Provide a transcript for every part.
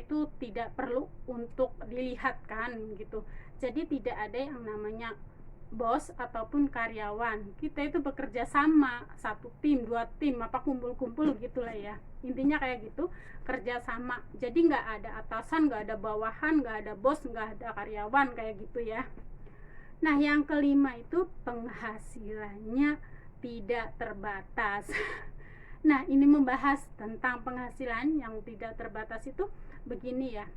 itu tidak perlu untuk dilihatkan gitu. Jadi tidak ada yang namanya bos ataupun karyawan. Kita itu bekerja sama, satu tim, dua tim, apa kumpul-kumpul gitulah ya. Intinya kayak gitu, kerja sama. Jadi nggak ada atasan, nggak ada bawahan, nggak ada bos, nggak ada karyawan kayak gitu ya. Nah, yang kelima itu penghasilannya tidak terbatas. Nah, ini membahas tentang penghasilan yang tidak terbatas itu begini ya.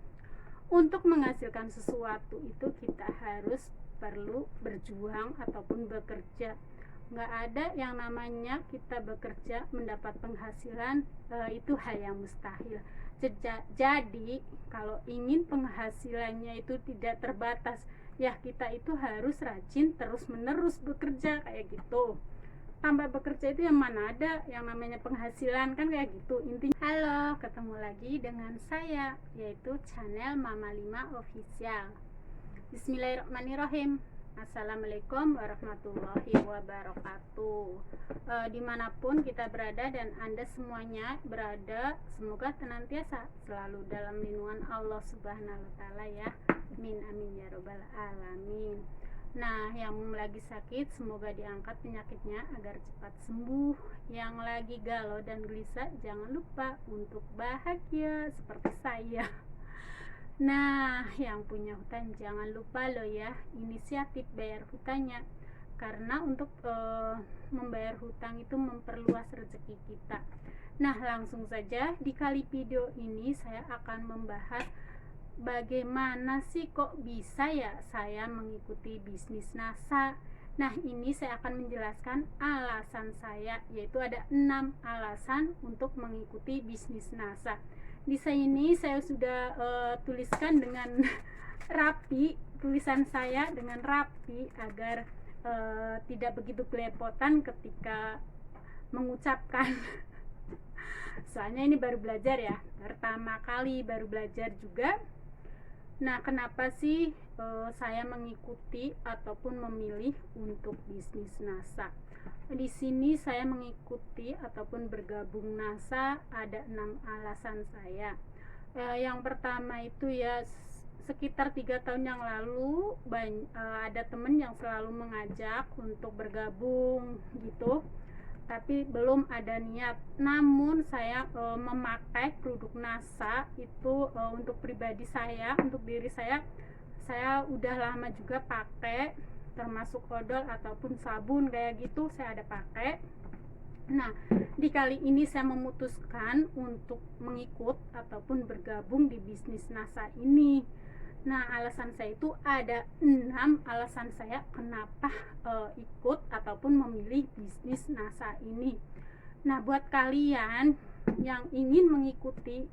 Untuk menghasilkan sesuatu itu kita harus perlu berjuang ataupun bekerja. Nggak ada yang namanya kita bekerja mendapat penghasilan, itu hal yang mustahil. Jadi kalau ingin penghasilannya itu tidak terbatas, ya kita itu harus rajin terus menerus bekerja kayak gitu. Tambah bekerja itu yang mana ada yang namanya penghasilan, kan kayak gitu intinya. Halo, ketemu lagi dengan saya, yaitu channel Mama 5 Official. Bismillahirrahmanirrahim. Assalamualaikum warahmatullahi wabarakatuh. Dimanapun kita berada dan Anda semuanya berada, semoga senantiasa selalu dalam lindungan Allah Subhanahu wa Ta'ala ya. Amin amin ya robbal alamin. Nah, yang lagi sakit semoga diangkat penyakitnya agar cepat sembuh. Yang lagi galau dan gelisah jangan lupa untuk bahagia seperti saya. Nah, yang punya hutang jangan lupa loh ya, inisiatif bayar hutangnya. Karena untuk membayar hutang itu memperluas rezeki kita. Nah, langsung saja di kali video ini saya akan membahas bagaimana sih kok bisa ya saya mengikuti bisnis NASA. Nah, ini saya akan menjelaskan alasan saya, yaitu ada 6 alasan untuk mengikuti bisnis NASA. Di sini saya sudah tuliskan dengan rapi, tulisan saya dengan rapi agar tidak begitu belepotan ketika mengucapkan. Soalnya ini baru belajar ya, pertama kali baru belajar juga. Nah, kenapa sih saya mengikuti ataupun memilih untuk bisnis NASA? Di sini saya mengikuti ataupun bergabung NASA ada 6 alasan saya. Yang pertama itu ya, sekitar 3 tahun yang lalu ada temen yang selalu mengajak untuk bergabung gitu, tapi belum ada niat. Namun saya memakai produk NASA itu untuk pribadi saya, untuk diri saya udah lama juga pakai, termasuk odol ataupun sabun kayak gitu saya ada pakai. Nah, di kali ini saya memutuskan untuk mengikut ataupun bergabung di bisnis NASA ini. Nah, alasan saya itu ada 6 alasan saya kenapa ikut ataupun memilih bisnis NASA ini. Nah, buat kalian yang ingin mengikuti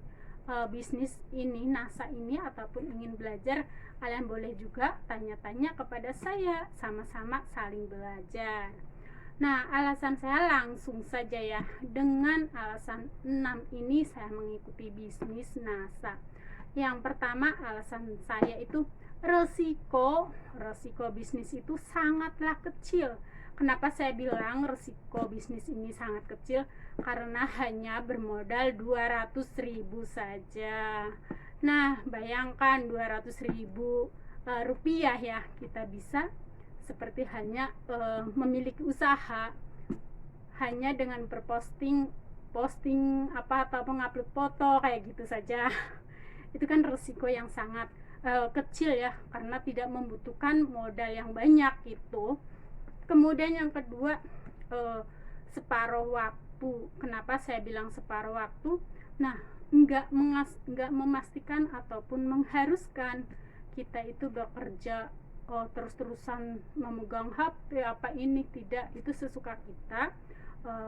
bisnis ini, NASA ini, ataupun ingin belajar, kalian boleh juga tanya-tanya kepada saya, sama-sama saling belajar. Nah, alasan saya langsung saja ya. Dengan alasan 6 ini saya mengikuti bisnis NASA. Yang pertama, alasan saya itu resiko bisnis itu sangatlah kecil. Kenapa saya bilang resiko bisnis ini sangat kecil? Karena hanya bermodal 200.000 saja. Nah, bayangkan 200.000 rupiah ya, kita bisa seperti hanya memiliki usaha hanya dengan berposting apa atau mengupload foto kayak gitu saja. Itu kan resiko yang sangat kecil ya, karena tidak membutuhkan modal yang banyak gitu. Kemudian yang kedua, separuh waktu. Kenapa saya bilang separuh waktu? Nah, enggak memastikan ataupun mengharuskan kita itu bekerja terus-terusan memegang HP apa ini, tidak, itu sesuka kita.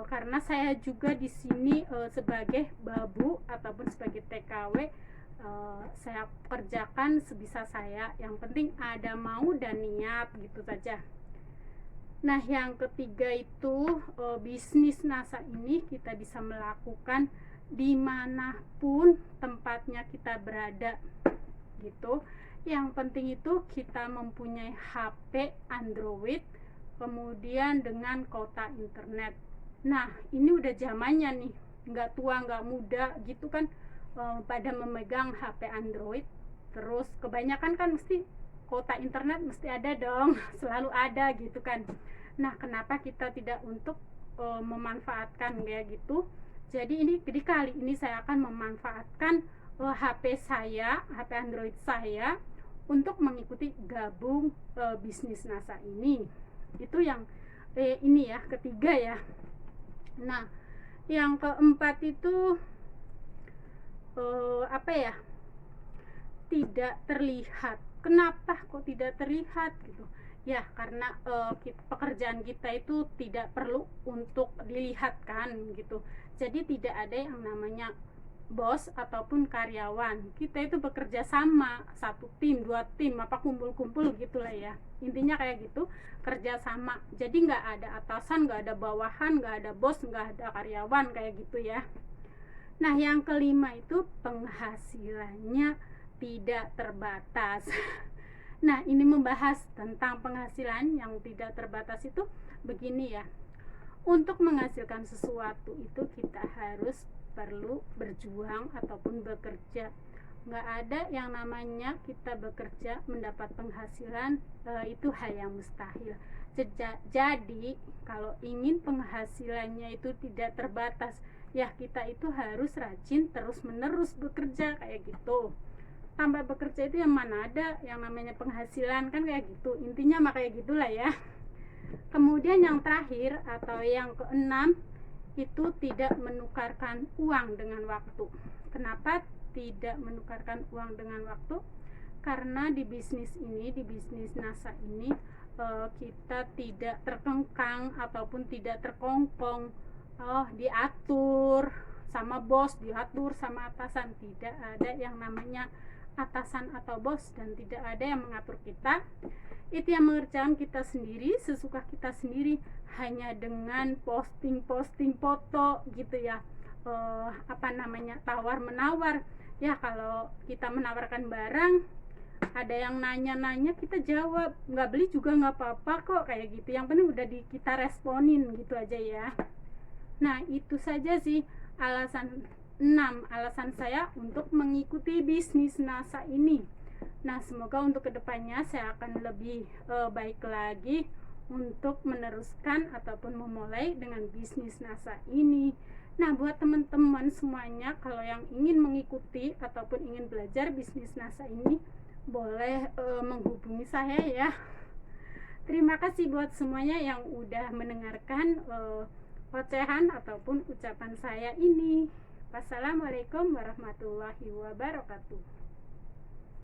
Karena saya juga di sini sebagai babu ataupun sebagai TKW, saya kerjakan sebisa saya, yang penting ada mau dan niat gitu saja. Nah, yang ketiga itu bisnis NASA ini kita bisa melakukan dimanapun tempatnya kita berada gitu. Yang penting itu kita mempunyai HP Android, kemudian dengan kuota internet. Nah, ini udah zamannya nih, nggak tua nggak muda gitu kan, pada memegang HP Android. Terus kebanyakan kan mesti kuota internet mesti ada dong selalu ada gitu kan. Nah, kenapa kita tidak untuk memanfaatkan kayak gitu? Jadi kali ini saya akan memanfaatkan HP Android saya untuk mengikuti gabung bisnis NASA ini. Itu yang ini ya, ketiga ya. Nah, yang keempat itu apa ya? Tidak terlihat. Kenapa kok tidak terlihat gitu? Ya, karena pekerjaan kita itu tidak perlu untuk dilihatkan gitu. Jadi tidak ada yang namanya bos ataupun karyawan. Kita itu bekerja sama, satu tim, dua tim, apa kumpul-kumpul gitulah ya. Intinya kayak gitu, kerja sama. Jadi nggak ada atasan, nggak ada bawahan, nggak ada bos, nggak ada karyawan kayak gitu ya. Nah, yang kelima itu penghasilannya tidak terbatas. Nah, ini membahas tentang penghasilan yang tidak terbatas itu begini ya. Untuk menghasilkan sesuatu itu kita harus perlu berjuang ataupun bekerja. Nggak ada yang namanya kita bekerja mendapat penghasilan, itu hal yang mustahil. Jadi kalau ingin penghasilannya itu tidak terbatas, ya kita itu harus rajin terus menerus bekerja kayak gitu. Tambah bekerja itu yang mana ada yang namanya penghasilan kan kayak gitu. Intinya mah kayak gitulah ya. Kemudian yang terakhir atau yang keenam itu tidak menukarkan uang dengan waktu. Kenapa tidak menukarkan uang dengan waktu? Karena di bisnis NASA ini kita tidak terkengkang ataupun tidak terkongkong diatur sama bos, diatur sama atasan. Tidak ada yang namanya atasan atau bos dan tidak ada yang mengatur kita. Itu yang mengerjakan kita sendiri, sesuka kita sendiri, hanya dengan posting foto gitu ya. Tawar menawar ya. Kalau kita menawarkan barang, ada yang nanya kita jawab, nggak beli juga nggak apa-apa kok kayak gitu. Yang penting udah kita responin gitu aja ya. Nah, itu saja sih alasan 6 alasan saya untuk mengikuti bisnis NASA ini. Nah, semoga untuk kedepannya saya akan lebih baik lagi untuk meneruskan ataupun memulai dengan bisnis NASA ini. Nah, buat teman-teman semuanya, kalau yang ingin mengikuti ataupun ingin belajar bisnis NASA ini, boleh menghubungi saya ya. Terima kasih buat semuanya yang udah mendengarkan ocehan ataupun ucapan saya ini. Wassalamualaikum warahmatullahi wabarakatuh.